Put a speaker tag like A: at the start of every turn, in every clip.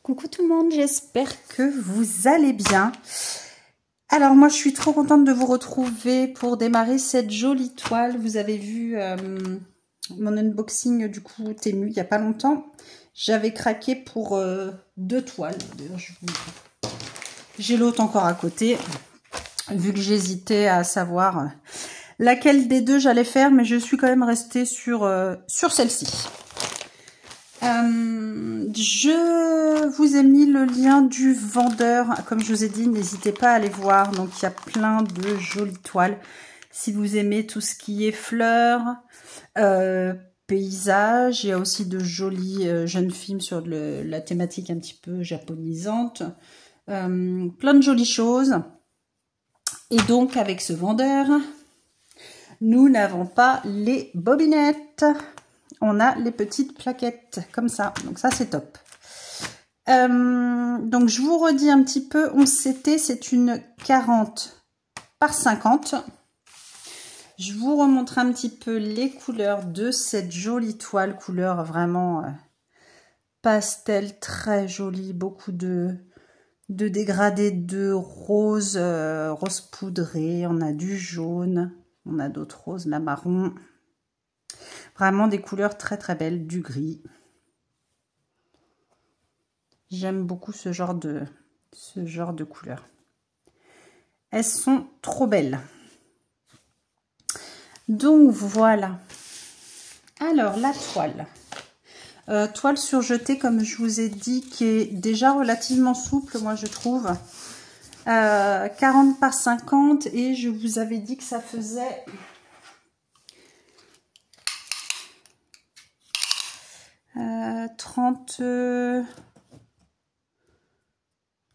A: Coucou tout le monde, j'espère que vous allez bien. Alors moi je suis trop contente de vous retrouver pour démarrer cette jolie toile. Vous avez vu mon unboxing du coup Temu il n'y a pas longtemps. J'avais craqué pour 2 toiles. D'ailleurs j'ai l'autre encore à côté. Vu que j'hésitais à savoir laquelle des deux j'allais faire, mais je suis quand même restée sur celle-ci. Je vous ai mis le lien du vendeur. Comme je vous ai dit, n'hésitez pas à aller voir. Donc, il y a plein de jolies toiles. Si vous aimez tout ce qui est fleurs, paysages, il y a aussi de jolis jeunes films sur la thématique un petit peu japonisante. Plein de jolies choses. Et donc, avec ce vendeur, nous n'avons pas les bobinettes. On a les petites plaquettes comme ça. Donc ça, c'est top. Donc, je vous redis un petit peu. 11 CT, c'est une 40 par 50. Je vous remontre un petit peu les couleurs de cette jolie toile. Couleur vraiment pastel, très jolie. Beaucoup de dégradés de rose, rose poudré. On a du jaune. On a d'autres roses, la marron. Vraiment des couleurs très très belles, du gris. J'aime beaucoup ce genre de couleurs. Elles sont trop belles. Donc voilà. Alors la toile. Toile surjetée comme je vous ai dit, qui est déjà relativement souple, moi je trouve. 40 par 50 et je vous avais dit que ça faisait...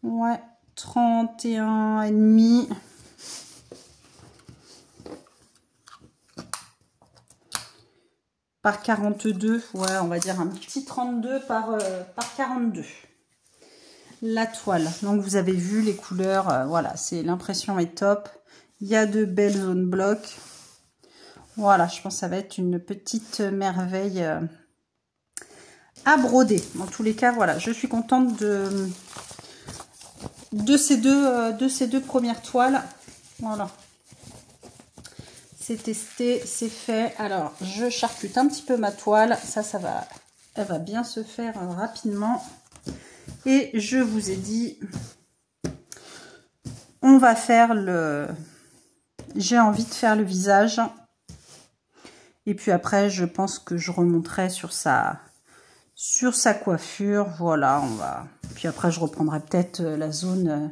A: Ouais, 31 et demi. Par 42, ouais, on va dire un petit 32 par 42. La toile. Donc vous avez vu les couleurs, voilà, c'est l'impression est top. Il y a de belles zones blocs. Voilà, je pense que ça va être une petite merveille à broder. Dans tous les cas, voilà, je suis contente de ces deux premières toiles. Voilà, c'est testé, c'est fait. Alors je charcute un petit peu ma toile, elle va bien se faire rapidement. Et je vous ai dit, on va faire j'ai envie de faire le visage, et puis après je pense que je remonterai sur sa coiffure. Voilà, puis après je reprendrai peut-être la zone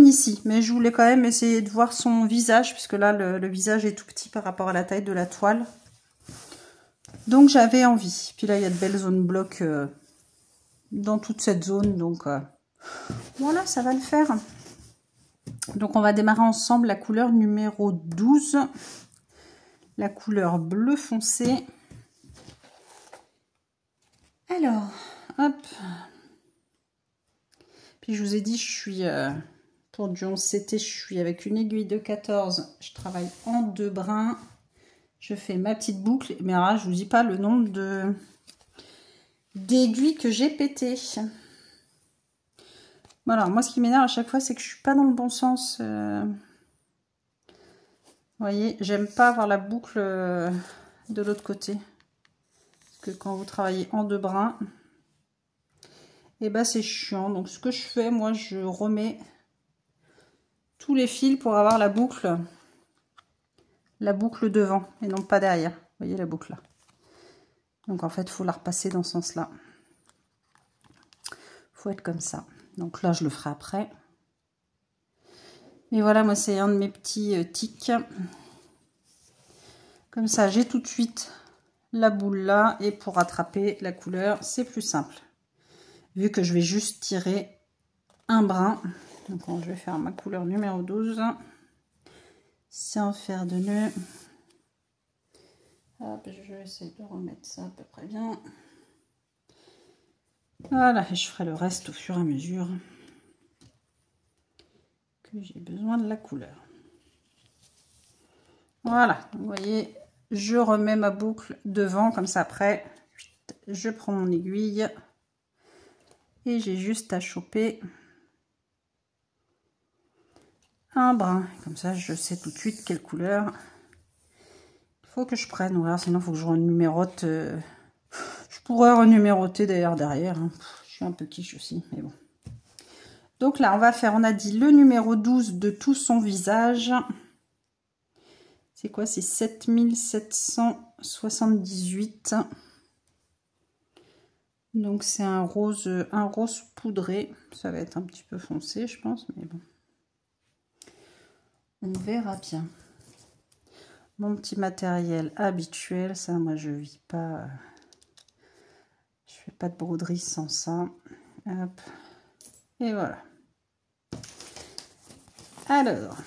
A: ici, mais je voulais quand même essayer de voir son visage, puisque là le visage est tout petit par rapport à la taille de la toile, donc j'avais envie. Puis là il y a de belles zones blocs dans toute cette zone, donc voilà, ça va le faire. Donc on va démarrer ensemble la couleur numéro 12, la couleur bleu foncé. Alors hop, puis je vous ai dit, je suis pour du 11 CT, je suis avec une aiguille de 14, je travaille en 2 brins, je fais ma petite boucle, mais là je vous dis pas le nombre d'aiguilles que j'ai pété. Voilà, moi ce qui m'énerve à chaque fois, c'est que je suis pas dans le bon sens. Vous voyez, j'aime pas avoir la boucle de l'autre côté, parce que quand vous travaillez en 2 brins, et ben c'est chiant. Donc ce que je fais, moi je remets tous les fils pour avoir la boucle devant et non pas derrière. Vous voyez la boucle là. Donc en fait, il faut la repasser dans ce sens-là. Il faut être comme ça. Donc là, je le ferai après. Mais voilà, moi, c'est un de mes petits tics. Comme ça, j'ai tout de suite la boule là. Et pour rattraper la couleur, c'est plus simple. Vu que je vais juste tirer un brin. Donc je vais faire ma couleur numéro 12. Sans faire de nœud. Hop, je vais essayer de remettre ça à peu près bien. Voilà, et je ferai le reste au fur et à mesure que j'ai besoin de la couleur. Voilà, vous voyez, je remets ma boucle devant, comme ça après, je prends mon aiguille Et j'ai juste à choper un brin. Comme ça, je sais tout de suite quelle couleur il faut que je prenne. Ou alors, sinon, il faut que je renumérote. Je pourrais renuméroter d'ailleurs derrière. Hein. Je suis un peu quiche aussi, mais bon. Donc là, on a dit le numéro 12 de tout son visage. C'est quoi? C'est 7778. Donc c'est un rose poudré. Ça va être un petit peu foncé, je pense, mais bon. On verra bien. Mon petit matériel habituel, ça, moi, je vis pas. Je fais pas de broderie sans ça. Hop. Et voilà. Alors,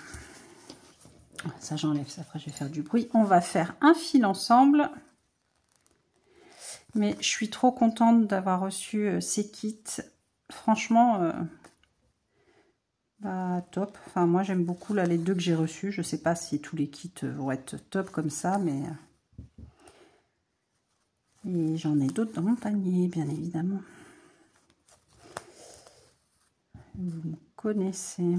A: ça j'enlève ça, après je vais faire du bruit. On va faire un fil ensemble. Mais je suis trop contente d'avoir reçu ces kits. Franchement, bah, top. Enfin, moi j'aime beaucoup là, les deux que j'ai reçus. Je sais pas si tous les kits vont être top comme ça, mais... Et j'en ai d'autres dans mon panier, bien évidemment. Vous me connaissez.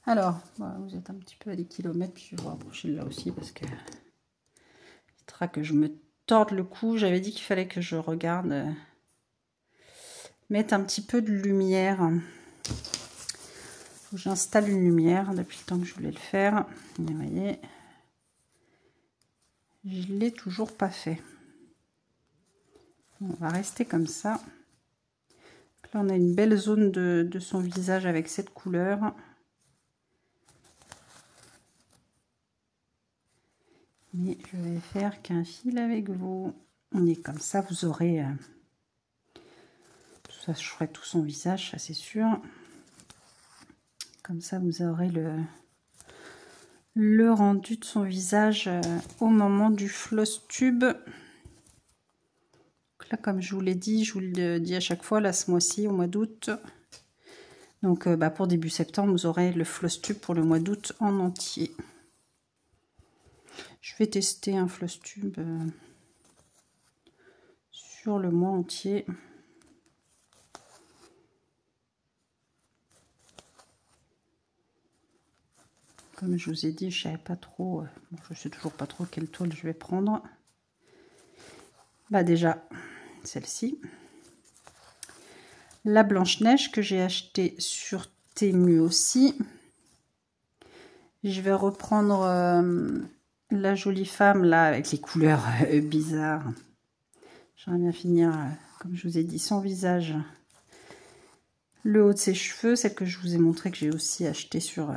A: Alors, voilà, vous êtes un petit peu à des kilomètres, puis je vais vous rapprocher de là aussi parce que il faudra que je me torde le cou. J'avais dit qu'il fallait que je regarde, mettre un petit peu de lumière. J'installe une lumière depuis le temps que je voulais le faire. Et vous voyez, je ne l'ai toujours pas fait. On va rester comme ça. Là, on a une belle zone de son visage avec cette couleur. Mais je vais faire qu'un fil avec vous. On est comme ça, vous aurez... ça, je ferai tout son visage, ça c'est sûr. Comme ça, vous aurez le rendu de son visage au moment du floss tube. Donc là, comme je vous l'ai dit, je vous le dis à chaque fois, là, ce mois-ci, au mois d'août. Donc, bah, pour début septembre, vous aurez le floss tube pour le mois d'août en entier. Je vais tester un floss tube sur le mois entier. Comme je vous ai dit, je savais pas trop, bon, je sais toujours pas trop quelle toile je vais prendre. Bah déjà, celle-ci. La Blanche-Neige que j'ai acheté sur Temu aussi. Je vais reprendre la Jolie Femme là avec les couleurs bizarres. J'aimerais bien finir, comme je vous ai dit, son visage. Le haut de ses cheveux, celle que je vous ai montré que j'ai aussi acheté sur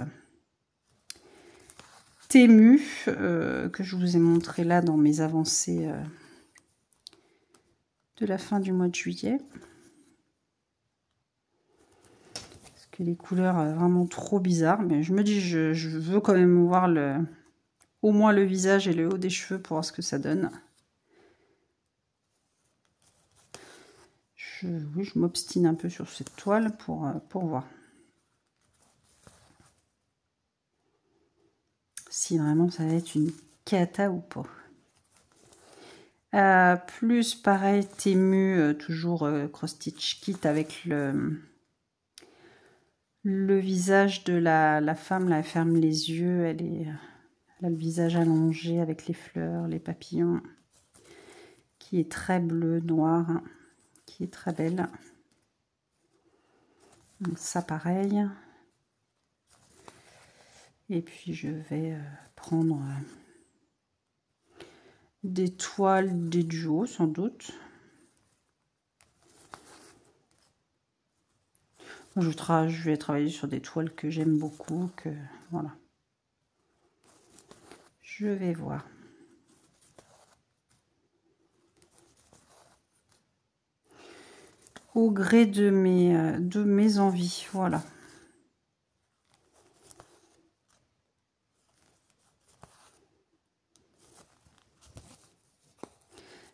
A: Temu, que je vous ai montré là dans mes avancées de la fin du mois de juillet. Parce que les couleurs vraiment trop bizarres, mais je me dis je veux quand même voir au moins le visage et le haut des cheveux pour voir ce que ça donne. Oui, je m'obstine un peu sur cette toile pour voir. Si vraiment ça va être une cata ou pas. Plus pareil, Temu, toujours Cross Stitch Kit avec le visage de la femme. Là, elle ferme les yeux, elle a le visage allongé avec les fleurs, les papillons, qui est très bleu, noir, hein, qui est très belle. Donc ça pareil. Et puis je vais prendre des toiles, des duos sans doute. Je vais travailler sur des toiles que j'aime beaucoup, que voilà. Je vais voir. Au gré de mes envies, voilà.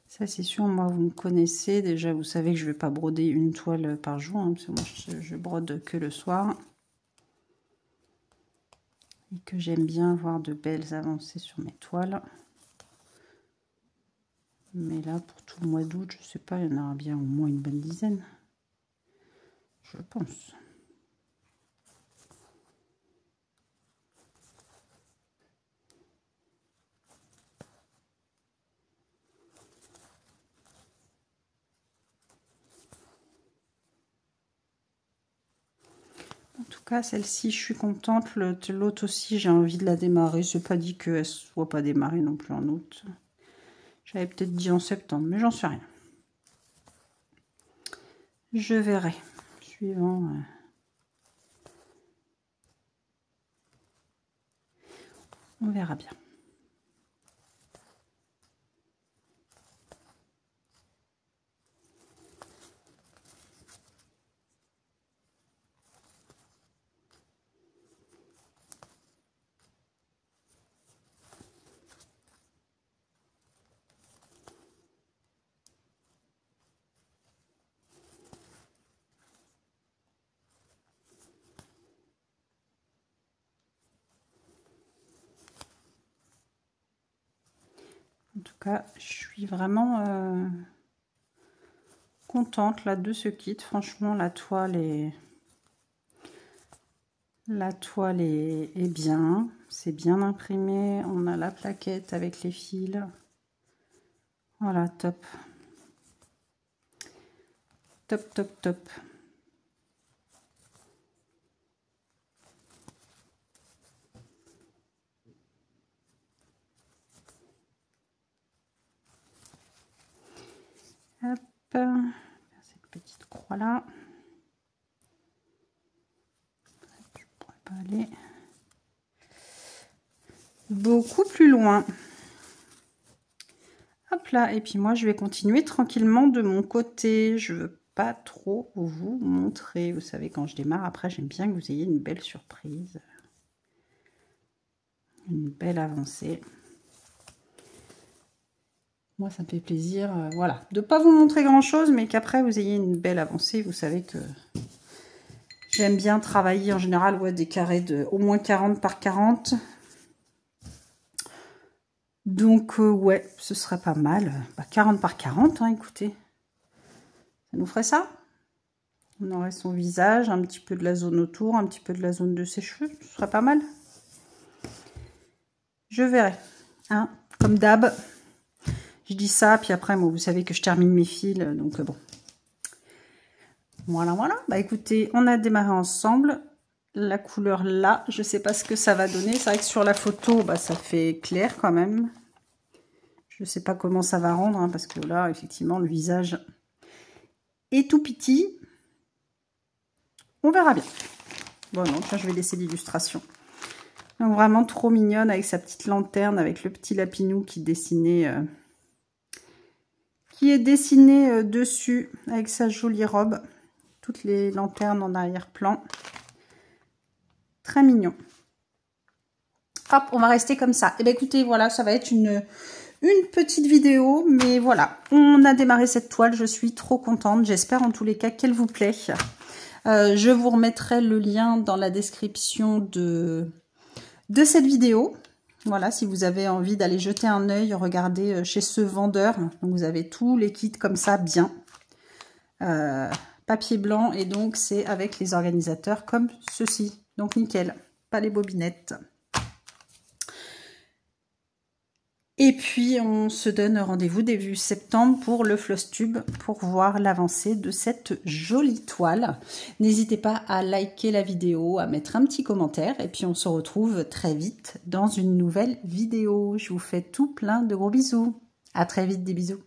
A: Ça c'est sûr, moi vous me connaissez, déjà vous savez que je ne vais pas broder une toile par jour, hein, parce que moi je brode que le soir. Et que j'aime bien avoir de belles avancées sur mes toiles. Mais là, pour tout le mois d'août, je sais pas, il y en aura bien au moins une bonne dizaine. Je pense. En tout cas, celle-ci, je suis contente. L'autre aussi, j'ai envie de la démarrer. C'est pas dit qu'elle ne soit pas démarrée non plus en août. J'avais peut-être dit en septembre, mais j'en sais rien. Je verrai. Suivant. On verra bien. En tout cas, je suis vraiment contente là de ce kit. Franchement, la toile est bien. C'est bien imprimé. On a la plaquette avec les fils. Voilà, top. Top, top, top. Hop, cette petite croix là. Je pourrais pas aller beaucoup plus loin. Hop là, et puis moi je vais continuer tranquillement de mon côté. Je veux pas trop vous montrer. Vous savez, quand je démarre, après j'aime bien que vous ayez une belle surprise. Une belle avancée. Moi, ça me fait plaisir, voilà, de ne pas vous montrer grand-chose, mais qu'après, vous ayez une belle avancée. Vous savez que j'aime bien travailler, en général, ouais, des carrés de au moins 40 par 40. Donc, ouais, ce serait pas mal. 40 par 40, hein, écoutez. Ça nous ferait ça. On aurait son visage, un petit peu de la zone autour, un petit peu de la zone de ses cheveux. Ce serait pas mal. Je verrai. Hein, comme d'hab. Je dis ça, puis après, moi, vous savez que je termine mes fils, donc bon. Voilà, voilà. Bah écoutez, on a démarré ensemble. La couleur là, je sais pas ce que ça va donner. C'est vrai que sur la photo, bah, ça fait clair quand même. Je sais pas comment ça va rendre, hein, parce que là, effectivement, le visage est tout petit. On verra bien. Bon, non, tiens, je vais laisser l'illustration. Donc vraiment trop mignonne avec sa petite lanterne, avec le petit lapinou qui dessinait... qui est dessiné dessus avec sa jolie robe. Toutes les lanternes en arrière-plan. Très mignon. Hop, on va rester comme ça. Et bien écoutez, voilà, ça va être une petite vidéo. Mais voilà, on a démarré cette toile. Je suis trop contente. J'espère en tous les cas qu'elle vous plaît. Je vous remettrai le lien dans la description de cette vidéo. Voilà, si vous avez envie d'aller jeter un œil, regardez chez ce vendeur. Donc vous avez tous les kits comme ça, bien. Papier blanc, et donc c'est avec les organisateurs comme ceci. Donc nickel, pas les bobinettes. Et puis on se donne rendez-vous début septembre pour le Flosstube, pour voir l'avancée de cette jolie toile. N'hésitez pas à liker la vidéo, à mettre un petit commentaire, et puis on se retrouve très vite dans une nouvelle vidéo. Je vous fais tout plein de gros bisous. À très vite, des bisous.